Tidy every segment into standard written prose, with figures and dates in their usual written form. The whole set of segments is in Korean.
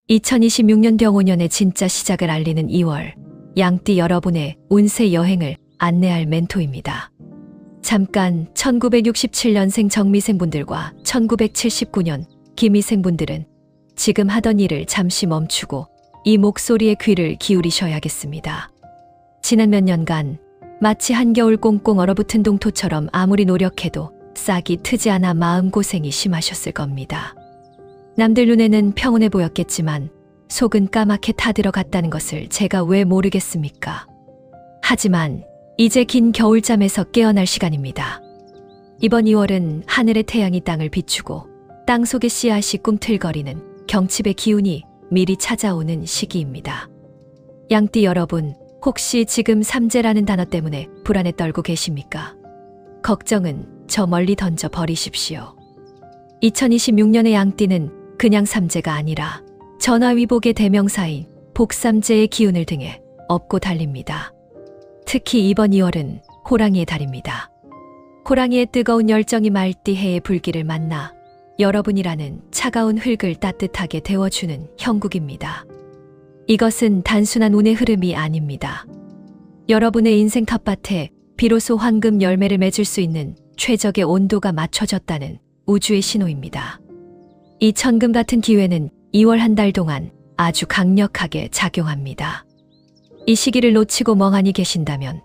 2026년 병오년의 진짜 시작을 알리는 2월, 양띠 여러분의 운세 여행을 안내할 멘토입니다. 잠깐 1967년생 정미생분들과 1979년 기미생분들은 지금 하던 일을 잠시 멈추고 이 목소리에 귀를 기울이셔야겠습니다. 지난 몇 년간 마치 한겨울 꽁꽁 얼어붙은 동토처럼 아무리 노력해도 싹이 트지 않아 마음고생이 심하셨을 겁니다. 남들 눈에는 평온해 보였겠지만 속은 까맣게 타들어갔다는 것을 제가 왜 모르겠습니까? 하지만 이제 긴 겨울잠에서 깨어날 시간입니다. 이번 2월은 하늘의 태양이 땅을 비추고 땅 속의 씨앗이 꿈틀거리는 경칩의 기운이 미리 찾아오는 시기입니다. 양띠 여러분, 혹시 지금 삼재라는 단어 때문에 불안에 떨고 계십니까? 걱정은 저 멀리 던져 버리십시오. 2026년의 양띠는 그냥 삼재가 아니라 전화위복의 대명사인 복삼재의 기운을 등에 업고 달립니다. 특히 이번 2월은 호랑이의 달입니다. 호랑이의 뜨거운 열정이 말띠해의 불길을 만나 여러분이라는 차가운 흙을 따뜻하게 데워주는 형국입니다. 이것은 단순한 운의 흐름이 아닙니다. 여러분의 인생 텃밭에 비로소 황금 열매를 맺을 수 있는 최적의 온도가 맞춰졌다는 우주의 신호입니다. 이 천금 같은 기회는 2월 한 달 동안 아주 강력하게 작용합니다. 이 시기를 놓치고 멍하니 계신다면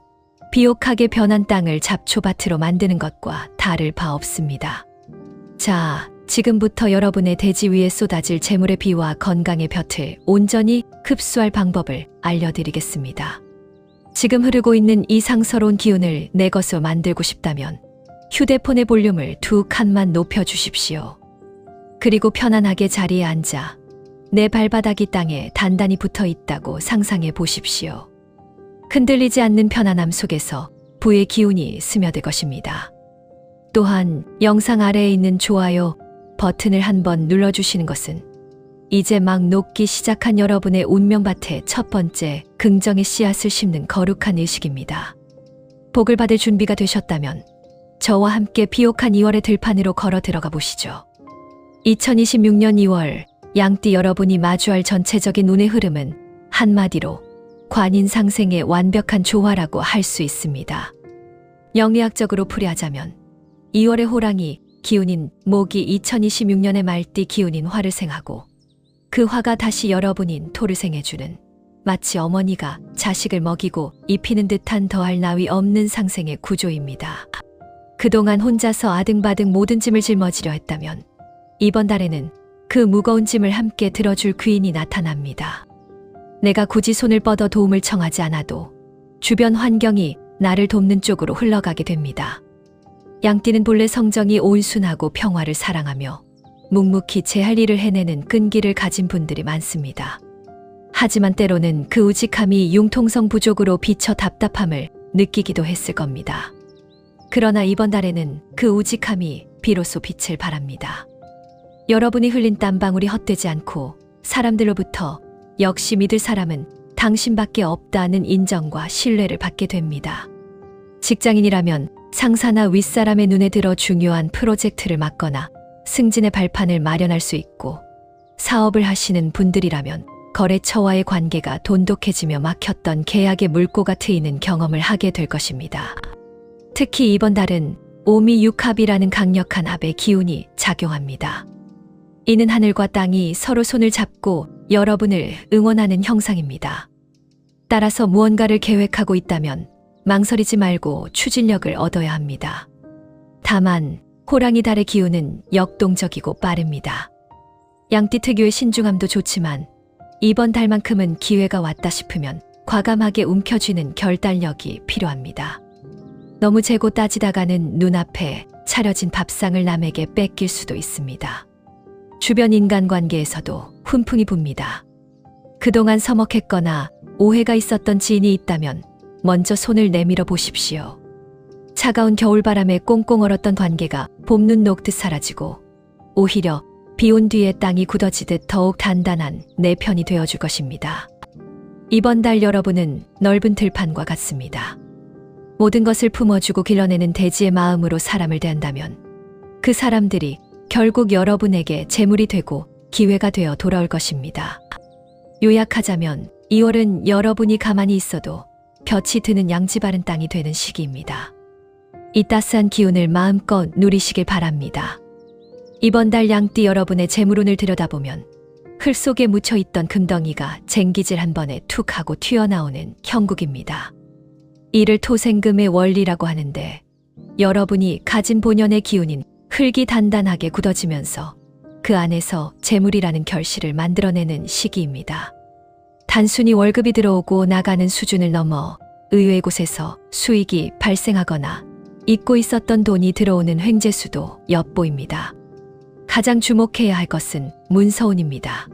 비옥하게 변한 땅을 잡초밭으로 만드는 것과 다를 바 없습니다. 자, 지금부터 여러분의 대지 위에 쏟아질 재물의 비와 건강의 볕을 온전히 흡수할 방법을 알려드리겠습니다. 지금 흐르고 있는 이 상서로운 기운을 내 것으로 만들고 싶다면 휴대폰의 볼륨을 2칸만 높여주십시오. 그리고 편안하게 자리에 앉아 내 발바닥이 땅에 단단히 붙어 있다고 상상해 보십시오. 흔들리지 않는 편안함 속에서 부의 기운이 스며들 것입니다. 또한 영상 아래에 있는 좋아요 버튼을 한번 눌러주시는 것은 이제 막 녹기 시작한 여러분의 운명밭에 첫 번째 긍정의 씨앗을 심는 거룩한 의식입니다. 복을 받을 준비가 되셨다면 저와 함께 비옥한 2월의 들판으로 걸어 들어가 보시죠. 2026년 2월 양띠 여러분이 마주할 전체적인 운의 흐름은 한마디로 관인상생의 완벽한 조화라고 할 수 있습니다. 영리학적으로 풀이하자면 2월의 호랑이 기운인 목이 2026년의 말띠 기운인 화를 생하고 그 화가 다시 여러분인 토를 생해주는 마치 어머니가 자식을 먹이고 입히는 듯한 더할 나위 없는 상생의 구조입니다. 그동안 혼자서 아등바등 모든 짐을 짊어지려 했다면 이번 달에는 그 무거운 짐을 함께 들어줄 귀인이 나타납니다. 내가 굳이 손을 뻗어 도움을 청하지 않아도 주변 환경이 나를 돕는 쪽으로 흘러가게 됩니다. 양띠는 본래 성정이 온순하고 평화를 사랑하며 묵묵히 제 할 일을 해내는 끈기를 가진 분들이 많습니다. 하지만 때로는 그 우직함이 융통성 부족으로 비쳐 답답함을 느끼기도 했을 겁니다. 그러나 이번 달에는 그 우직함이 비로소 빛을 발합니다. 여러분이 흘린 땀방울이 헛되지 않고 사람들로부터 역시 믿을 사람은 당신밖에 없다는 인정과 신뢰를 받게 됩니다. 직장인이라면 상사나 윗사람의 눈에 들어 중요한 프로젝트를 맡거나 승진의 발판을 마련할 수 있고, 사업을 하시는 분들이라면 거래처와의 관계가 돈독해지며 막혔던 계약의 물꼬가 트이는 경험을 하게 될 것입니다. 특히 이번 달은 오미육합이라는 강력한 합의 기운이 작용합니다. 이는 하늘과 땅이 서로 손을 잡고 여러분을 응원하는 형상입니다. 따라서 무언가를 계획하고 있다면 망설이지 말고 추진력을 얻어야 합니다. 다만 호랑이 달의 기운은 역동적이고 빠릅니다. 양띠 특유의 신중함도 좋지만 이번 달만큼은 기회가 왔다 싶으면 과감하게 움켜쥐는 결단력이 필요합니다. 너무 재고 따지다가는 눈앞에 차려진 밥상을 남에게 뺏길 수도 있습니다. 주변 인간관계에서도 훈풍이 붑니다. 그동안 서먹했거나 오해가 있었던 지인이 있다면 먼저 손을 내밀어 보십시오. 차가운 겨울바람에 꽁꽁 얼었던 관계가 봄눈 녹듯 사라지고 오히려 비온 뒤에 땅이 굳어지듯 더욱 단단한 내 편이 되어줄 것입니다. 이번 달 여러분은 넓은 들판과 같습니다. 모든 것을 품어주고 길러내는 대지의 마음으로 사람을 대한다면 그 사람들이 결국 여러분에게 재물이 되고 기회가 되어 돌아올 것입니다. 요약하자면 2월은 여러분이 가만히 있어도 볕이 드는 양지 바른 땅이 되는 시기입니다. 이 따스한 기운을 마음껏 누리시길 바랍니다. 이번 달 양띠 여러분의 재물운을 들여다보면 흙 속에 묻혀있던 금덩이가 쟁기질 한 번에 툭 하고 튀어나오는 형국입니다. 이를 토생금의 원리라고 하는데 여러분이 가진 본연의 기운인 흙이 단단하게 굳어지면서 그 안에서 재물이라는 결실을 만들어내는 시기입니다. 단순히 월급이 들어오고 나가는 수준을 넘어 의외의 곳에서 수익이 발생하거나 잊고 있었던 돈이 들어오는 횡재수도 엿보입니다. 가장 주목해야 할 것은 문서운입니다.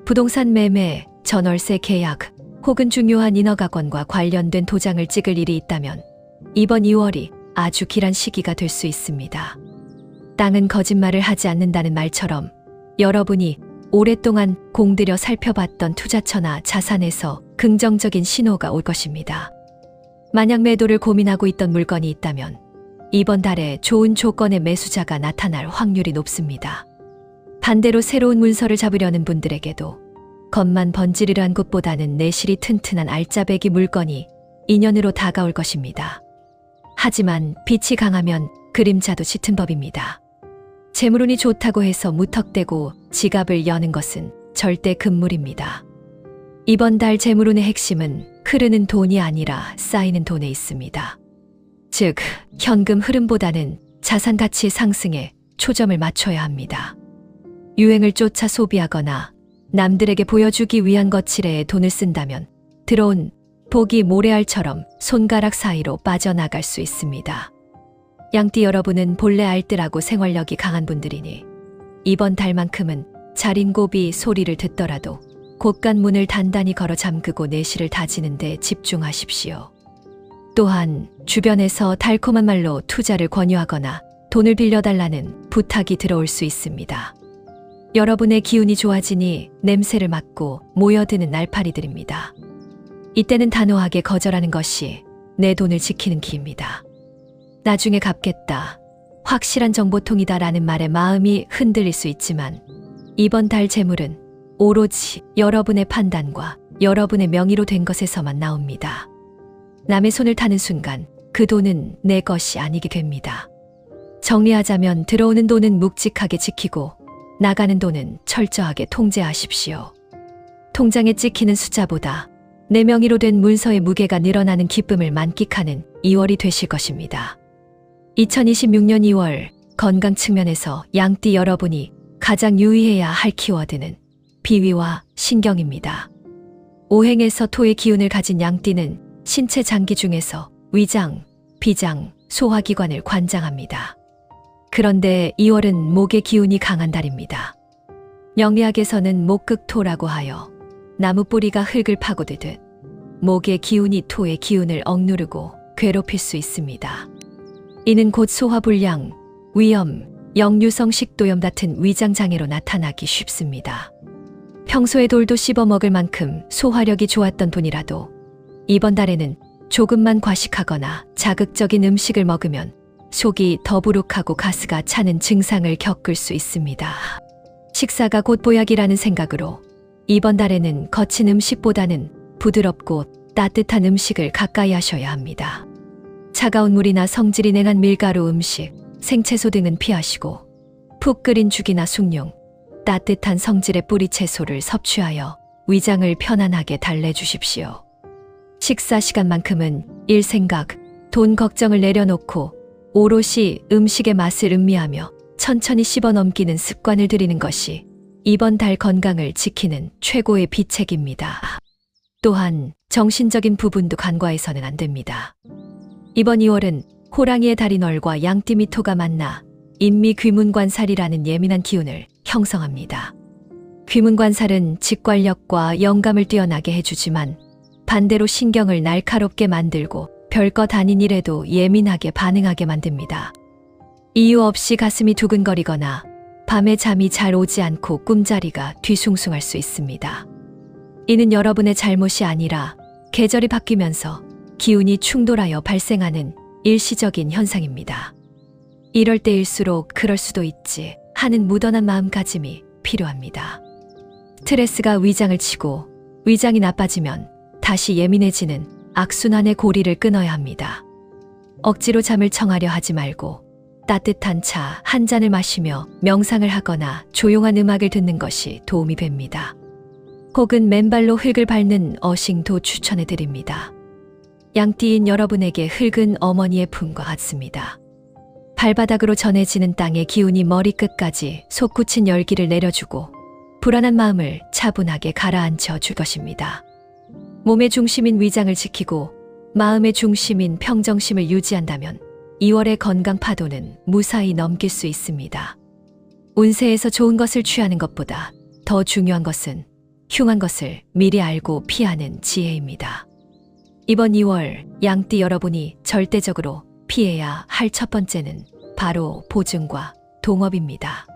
부동산 매매, 전월세 계약 혹은 중요한 인허가권과 관련된 도장을 찍을 일이 있다면 이번 2월이 아주 길한 시기가 될 수 있습니다. 땅은 거짓말을 하지 않는다는 말처럼 여러분이 오랫동안 공들여 살펴봤던 투자처나 자산에서 긍정적인 신호가 올 것입니다. 만약 매도를 고민하고 있던 물건이 있다면 이번 달에 좋은 조건의 매수자가 나타날 확률이 높습니다. 반대로 새로운 문서를 잡으려는 분들에게도 겉만 번지르르한 곳보다는 내실이 튼튼한 알짜배기 물건이 인연으로 다가올 것입니다. 하지만 빛이 강하면 그림자도 짙은 법입니다. 재물운이 좋다고 해서 무턱대고 지갑을 여는 것은 절대 금물입니다. 이번 달 재물운의 핵심은 흐르는 돈이 아니라 쌓이는 돈에 있습니다. 즉, 현금 흐름보다는 자산 가치 상승에 초점을 맞춰야 합니다. 유행을 쫓아 소비하거나 남들에게 보여주기 위한 거칠에 돈을 쓴다면 들어온 복이 모래알처럼 손가락 사이로 빠져나갈 수 있습니다. 양띠 여러분은 본래 알뜰하고 생활력이 강한 분들이니 이번 달만큼은 자린고비 소리를 듣더라도 곳간문을 단단히 걸어 잠그고 내실을 다지는 데 집중하십시오. 또한 주변에서 달콤한 말로 투자를 권유하거나 돈을 빌려달라는 부탁이 들어올 수 있습니다. 여러분의 기운이 좋아지니 냄새를 맡고 모여드는 날파리들입니다. 이때는 단호하게 거절하는 것이 내 돈을 지키는 기입니다. 나중에 갚겠다, 확실한 정보통이다 라는 말에 마음이 흔들릴 수 있지만 이번 달 재물은 오로지 여러분의 판단과 여러분의 명의로 된 것에서만 나옵니다. 남의 손을 타는 순간 그 돈은 내 것이 아니게 됩니다. 정리하자면 들어오는 돈은 묵직하게 지키고 나가는 돈은 철저하게 통제하십시오. 통장에 찍히는 숫자보다 내 명의로 된 문서의 무게가 늘어나는 기쁨을 만끽하는 2월이 되실 것입니다. 2026년 2월 건강 측면에서 양띠 여러분이 가장 유의해야 할 키워드는 비위와 신경입니다. 오행에서 토의 기운을 가진 양띠는 신체 장기 중에서 위장, 비장, 소화기관을 관장합니다. 그런데 2월은 목의 기운이 강한 달입니다. 영리학에서는 목극토라고 하여 나무 뿌리가 흙을 파고들듯 목의 기운이 토의 기운을 억누르고 괴롭힐 수 있습니다. 이는 곧 소화불량, 위염, 역류성 식도염 같은 위장장애로 나타나기 쉽습니다. 평소에 돌도 씹어 먹을 만큼 소화력이 좋았던 분이라도 이번 달에는 조금만 과식하거나 자극적인 음식을 먹으면 속이 더부룩하고 가스가 차는 증상을 겪을 수 있습니다. 식사가 곧 보약이라는 생각으로 이번 달에는 거친 음식보다는 부드럽고 따뜻한 음식을 가까이 하셔야 합니다. 차가운 물이나 성질이 냉한 밀가루 음식, 생채소 등은 피하시고 푹 끓인 죽이나 숭늉, 따뜻한 성질의 뿌리채소를 섭취하여 위장을 편안하게 달래주십시오. 식사 시간만큼은 일 생각, 돈 걱정을 내려놓고 오롯이 음식의 맛을 음미하며 천천히 씹어 넘기는 습관을 들이는 것이 이번 달 건강을 지키는 최고의 비책입니다. 또한 정신적인 부분도 간과해서는 안 됩니다. 이번 2월은 호랑이의 다리널과 양띠미토가 만나 인미귀문관살이라는 예민한 기운을 형성합니다. 귀문관살은 직관력과 영감을 뛰어나게 해주지만 반대로 신경을 날카롭게 만들고 별것 아닌 일에도 예민하게 반응하게 만듭니다. 이유 없이 가슴이 두근거리거나 밤에 잠이 잘 오지 않고 꿈자리가 뒤숭숭할 수 있습니다. 이는 여러분의 잘못이 아니라 계절이 바뀌면서 기운이 충돌하여 발생하는 일시적인 현상입니다. 이럴 때일수록 그럴 수도 있지 하는 무던한 마음가짐이 필요합니다. 스트레스가 위장을 치고 위장이 나빠지면 다시 예민해지는 악순환의 고리를 끊어야 합니다. 억지로 잠을 청하려 하지 말고 따뜻한 차 한 잔을 마시며 명상을 하거나 조용한 음악을 듣는 것이 도움이 됩니다. 혹은 맨발로 흙을 밟는 어싱도 추천해 드립니다. 양띠인 여러분에게 흙은 어머니의 품과 같습니다. 발바닥으로 전해지는 땅의 기운이 머리끝까지 솟구친 열기를 내려주고 불안한 마음을 차분하게 가라앉혀 줄 것입니다. 몸의 중심인 위장을 지키고 마음의 중심인 평정심을 유지한다면 2월의 건강 파도는 무사히 넘길 수 있습니다. 운세에서 좋은 것을 취하는 것보다 더 중요한 것은 흉한 것을 미리 알고 피하는 지혜입니다. 이번 2월 양띠 여러분이 절대적으로 피해야 할 첫 번째는 바로 보증과 동업입니다.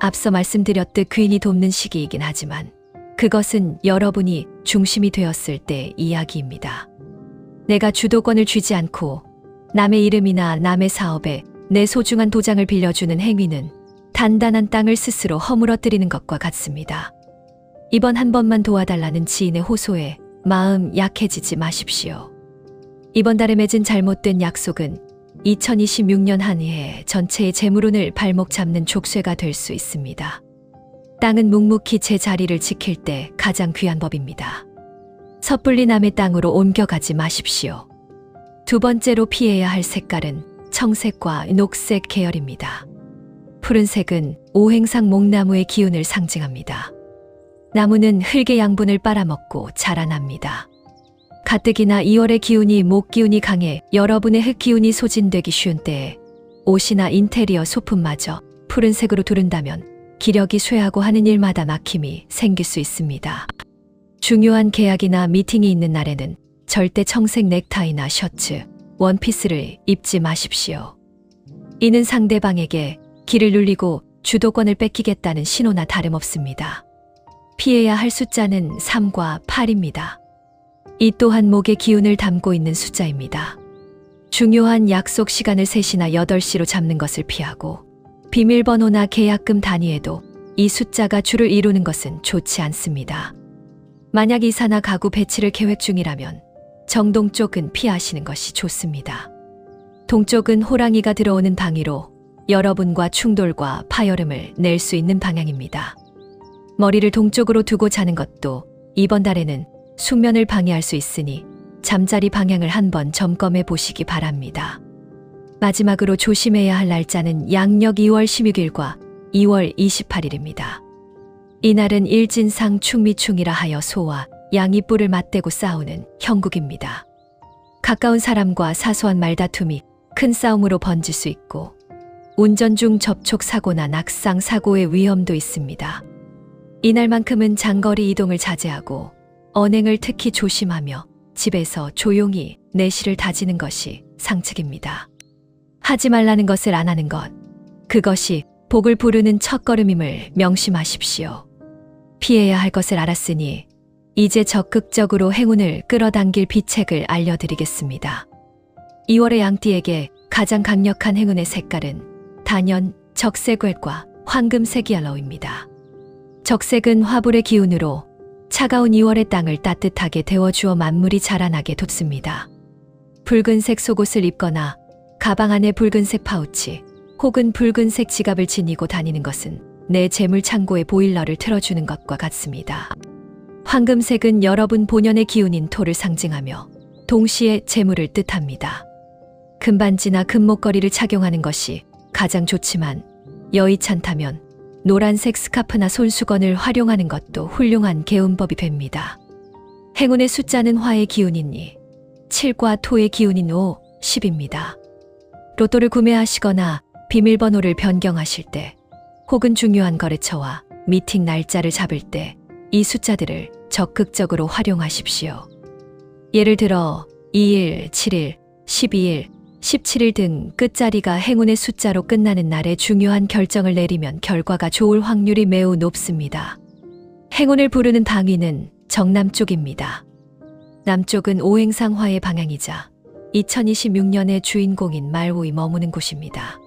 앞서 말씀드렸듯 귀인이 돕는 시기이긴 하지만 그것은 여러분이 중심이 되었을 때 이야기입니다. 내가 주도권을 쥐지 않고 남의 이름이나 남의 사업에 내 소중한 도장을 빌려주는 행위는 단단한 땅을 스스로 허물어뜨리는 것과 같습니다. 이번 한 번만 도와달라는 지인의 호소에 마음 약해지지 마십시오. 이번 달에 맺은 잘못된 약속은 2026년 한 해 전체의 재물운을 발목 잡는 족쇄가 될 수 있습니다. 땅은 묵묵히 제 자리를 지킬 때 가장 귀한 법입니다. 섣불리 남의 땅으로 옮겨가지 마십시오. 두 번째로 피해야 할 색깔은 청색과 녹색 계열입니다. 푸른색은 오행상 목나무의 기운을 상징합니다. 나무는 흙의 양분을 빨아먹고 자라납니다. 가뜩이나 2월의 기운이 목 기운이 강해 여러분의 흙 기운이 소진되기 쉬운 때에 옷이나 인테리어 소품마저 푸른색으로 두른다면 기력이 쇠하고 하는 일마다 막힘이 생길 수 있습니다. 중요한 계약이나 미팅이 있는 날에는 절대 청색 넥타이나 셔츠, 원피스를 입지 마십시오. 이는 상대방에게 길을 눌리고 주도권을 뺏기겠다는 신호나 다름없습니다. 피해야 할 숫자는 3과 8입니다. 이 또한 목의 기운을 담고 있는 숫자입니다. 중요한 약속 시간을 3시나 8시로 잡는 것을 피하고 비밀번호나 계약금 단위에도 이 숫자가 줄을 이루는 것은 좋지 않습니다. 만약 이사나 가구 배치를 계획 중이라면 정동 쪽은 피하시는 것이 좋습니다. 동쪽은 호랑이가 들어오는 방위로 여러분과 충돌과 파열음을 낼 수 있는 방향입니다. 머리를 동쪽으로 두고 자는 것도 이번 달에는 숙면을 방해할 수 있으니 잠자리 방향을 한번 점검해 보시기 바랍니다. 마지막으로 조심해야 할 날짜는 양력 2월 16일과 2월 28일입니다. 이날은 일진상 충미충이라 하여 소와 양이 뿔을 맞대고 싸우는 형국입니다. 가까운 사람과 사소한 말다툼이 큰 싸움으로 번질 수 있고 운전 중 접촉 사고나 낙상 사고의 위험도 있습니다. 이날만큼은 장거리 이동을 자제하고 언행을 특히 조심하며 집에서 조용히 내실을 다지는 것이 상책입니다. 하지 말라는 것을 안 하는 것, 그것이 복을 부르는 첫걸음임을 명심하십시오. 피해야 할 것을 알았으니 이제 적극적으로 행운을 끌어당길 비책을 알려드리겠습니다. 2월의 양띠에게 가장 강력한 행운의 색깔은 단연 적색과 황금색 옐로우입니다. 적색은 화불의 기운으로 차가운 2월의 땅을 따뜻하게 데워주어 만물이 자라나게 돕습니다. 붉은색 속옷을 입거나 가방 안에 붉은색 파우치 혹은 붉은색 지갑을 지니고 다니는 것은 내 재물 창고의 보일러를 틀어주는 것과 같습니다. 황금색은 여러분 본연의 기운인 토를 상징하며 동시에 재물을 뜻합니다. 금반지나 금목걸이를 착용하는 것이 가장 좋지만 여의찮다면 노란색 스카프나 손수건을 활용하는 것도 훌륭한 개운법이 됩니다. 행운의 숫자는 화의 기운이니 7과 토의 기운인 5, 10입니다. 로또를 구매하시거나 비밀번호를 변경하실 때 혹은 중요한 거래처와 미팅 날짜를 잡을 때 이 숫자들을 적극적으로 활용하십시오. 예를 들어 2일, 7일, 12일, 17일 등 끝자리가 행운의 숫자로 끝나는 날에 중요한 결정을 내리면 결과가 좋을 확률이 매우 높습니다. 행운을 부르는 방위는 정남쪽입니다. 남쪽은 오행상화의 방향이자 2026년의 주인공인 말호이 머무는 곳입니다.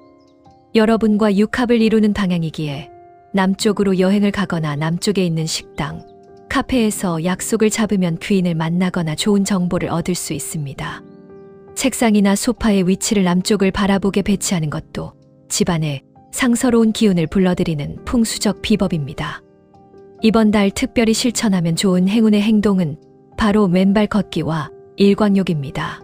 여러분과 육합을 이루는 방향이기에 남쪽으로 여행을 가거나 남쪽에 있는 식당, 카페에서 약속을 잡으면 귀인을 만나거나 좋은 정보를 얻을 수 있습니다. 책상이나 소파의 위치를 남쪽을 바라보게 배치하는 것도 집안에 상서로운 기운을 불러들이는 풍수적 비법입니다. 이번 달 특별히 실천하면 좋은 행운의 행동은 바로 맨발 걷기와 일광욕입니다.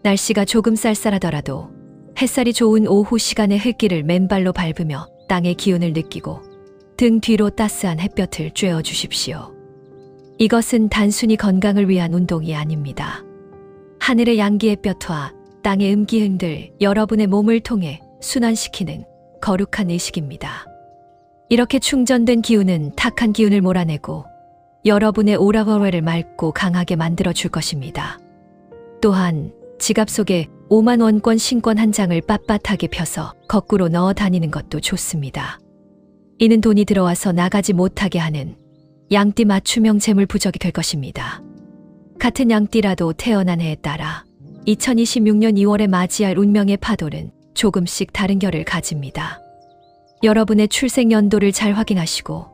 날씨가 조금 쌀쌀하더라도 햇살이 좋은 오후 시간에 흙길을 맨발로 밟으며 땅의 기운을 느끼고 등 뒤로 따스한 햇볕을 쬐어 주십시오. 이것은 단순히 건강을 위한 운동이 아닙니다. 하늘의 양기 햇볕과 땅의 음기흥들 여러분의 몸을 통해 순환시키는 거룩한 의식입니다. 이렇게 충전된 기운은 탁한 기운을 몰아내고 여러분의 오라버레를 맑고 강하게 만들어 줄 것입니다. 또한 지갑 속에 5만 원권 신권 한 장을 빳빳하게 펴서 거꾸로 넣어 다니는 것도 좋습니다. 이는 돈이 들어와서 나가지 못하게 하는 양띠 맞춤형 재물 부적이 될 것입니다. 같은 양띠라도 태어난 해에 따라 2026년 2월에 맞이할 운명의 파도는 조금씩 다른 결을 가집니다. 여러분의 출생 연도를 잘 확인하시고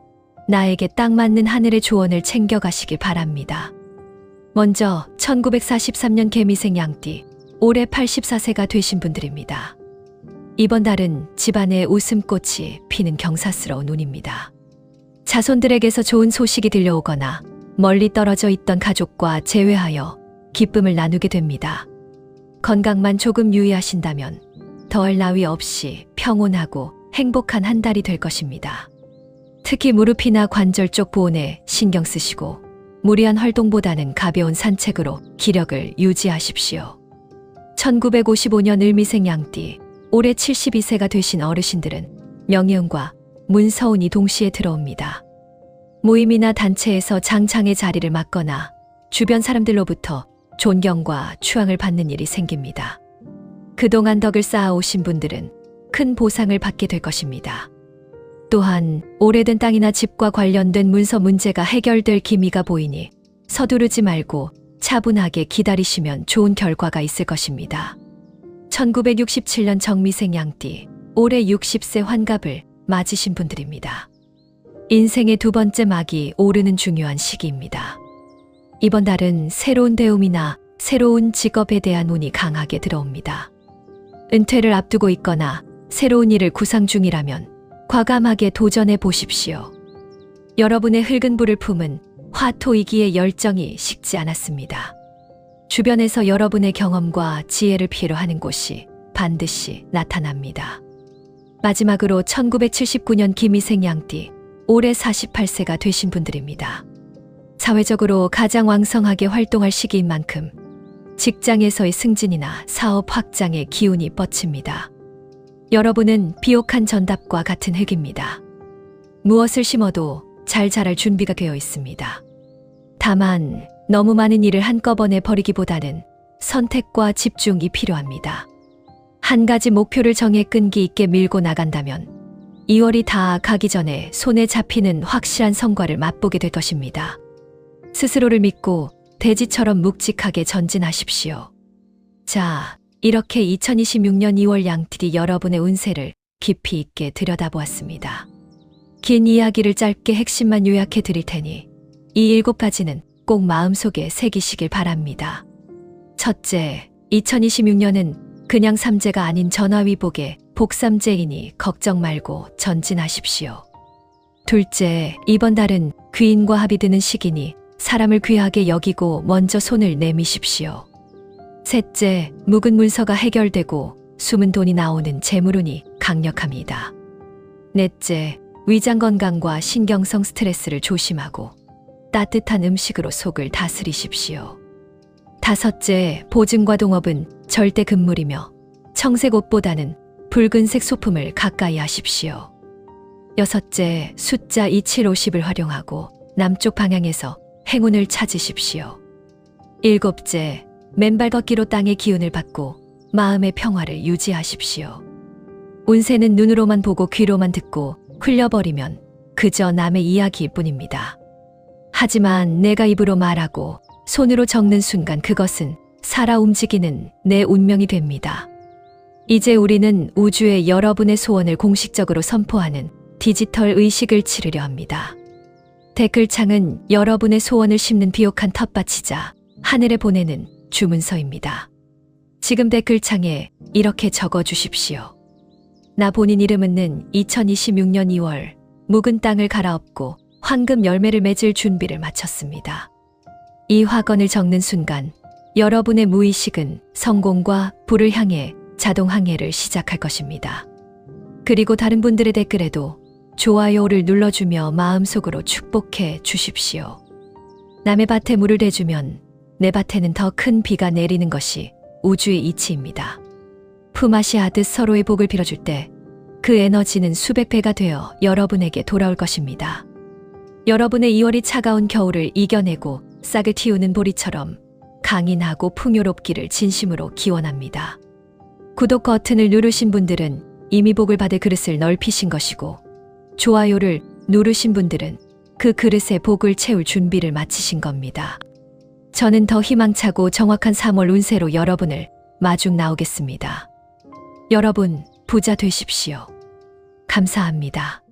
나에게 딱 맞는 하늘의 조언을 챙겨가시길 바랍니다. 먼저 1943년 개미생 양띠, 올해 84세가 되신 분들입니다. 이번 달은 집안에 웃음꽃이 피는 경사스러운 운입니다. 자손들에게서 좋은 소식이 들려오거나 멀리 떨어져 있던 가족과 재회하여 기쁨을 나누게 됩니다. 건강만 조금 유의하신다면 더할 나위 없이 평온하고 행복한 한 달이 될 것입니다. 특히 무릎이나 관절 쪽 보온에 신경 쓰시고 무리한 활동보다는 가벼운 산책으로 기력을 유지하십시오. 1955년 을미생 양띠, 올해 72세가 되신 어르신들은 명예운과 문서운이 동시에 들어옵니다. 모임이나 단체에서 장창의 자리를 맡거나 주변 사람들로부터 존경과 추앙을 받는 일이 생깁니다. 그동안 덕을 쌓아오신 분들은 큰 보상을 받게 될 것입니다. 또한 오래된 땅이나 집과 관련된 문서 문제가 해결될 기미가 보이니 서두르지 말고 차분하게 기다리시면 좋은 결과가 있을 것입니다. 1967년 정미생 양띠, 올해 60세 환갑을 맞으신 분들입니다. 인생의 두 번째 막이 오르는 중요한 시기입니다. 이번 달은 새로운 배움이나 새로운 직업에 대한 운이 강하게 들어옵니다. 은퇴를 앞두고 있거나 새로운 일을 구상 중이라면 과감하게 도전해 보십시오. 여러분의 흙은 불을 품은 화토이기의 열정이 식지 않았습니다. 주변에서 여러분의 경험과 지혜를 필요로 하는 곳이 반드시 나타납니다. 마지막으로 1979년 김희생 양띠, 올해 48세가 되신 분들입니다. 사회적으로 가장 왕성하게 활동할 시기인 만큼 직장에서의 승진이나 사업 확장의 기운이 뻗칩니다. 여러분은 비옥한 전답과 같은 흙입니다. 무엇을 심어도 잘 자랄 준비가 되어 있습니다. 다만 너무 많은 일을 한꺼번에 버리기보다는 선택과 집중이 필요합니다. 한 가지 목표를 정해 끈기 있게 밀고 나간다면 2월이 다 가기 전에 손에 잡히는 확실한 성과를 맛보게 될 것입니다. 스스로를 믿고 돼지처럼 묵직하게 전진하십시오. 자, 이렇게 2026년 2월 양띠 여러분의 운세를 깊이 있게 들여다보았습니다. 긴 이야기를 짧게 핵심만 요약해 드릴 테니 이 7가지는 꼭 마음속에 새기시길 바랍니다. 첫째, 2026년은 그냥 삼재가 아닌 전화위복의 복삼재이니 걱정 말고 전진하십시오. 둘째, 이번 달은 귀인과 합이 드는 시기니 사람을 귀하게 여기고 먼저 손을 내미십시오. 셋째, 묵은 문서가 해결되고 숨은 돈이 나오는 재물운이 강력합니다. 넷째, 위장 건강과 신경성 스트레스를 조심하고 따뜻한 음식으로 속을 다스리십시오. 다섯째, 보증과 동업은 절대 금물이며 청색 옷보다는 붉은색 소품을 가까이 하십시오. 여섯째, 숫자 2750을 활용하고 남쪽 방향에서 행운을 찾으십시오. 일곱째, 맨발 걷기로 땅의 기운을 받고 마음의 평화를 유지하십시오. 운세는 눈으로만 보고 귀로만 듣고 흘려버리면 그저 남의 이야기일 뿐입니다. 하지만 내가 입으로 말하고 손으로 적는 순간 그것은 살아 움직이는 내 운명이 됩니다. 이제 우리는 우주에 여러분의 소원을 공식적으로 선포하는 디지털 의식을 치르려 합니다. 댓글창은 여러분의 소원을 심는 비옥한 텃밭이자 하늘에 보내는 주문서입니다. 지금 댓글창에 이렇게 적어 주십시오. 나 본인 이름은 2026년 2월 묵은 땅을 갈아엎고 황금 열매를 맺을 준비를 마쳤습니다. 이 화건을 적는 순간 여러분의 무의식은 성공과 부를 향해 자동 항해를 시작할 것입니다. 그리고 다른 분들의 댓글에도 좋아요를 눌러주며 마음속으로 축복해 주십시오. 남의 밭에 물을 대주면 내 밭에는 더 큰 비가 내리는 것이 우주의 이치입니다. 품앗이 하듯 서로의 복을 빌어줄 때 그 에너지는 수백 배가 되어 여러분에게 돌아올 것입니다. 여러분의 2월이 차가운 겨울을 이겨내고 싹을 틔우는 보리처럼 강인하고 풍요롭기를 진심으로 기원합니다. 구독 버튼을 누르신 분들은 이미 복을 받을 그릇을 넓히신 것이고, 좋아요를 누르신 분들은 그 그릇에 복을 채울 준비를 마치신 겁니다. 저는 더 희망차고 정확한 3월 운세로 여러분을 마중 나오겠습니다. 여러분, 부자 되십시오. 감사합니다.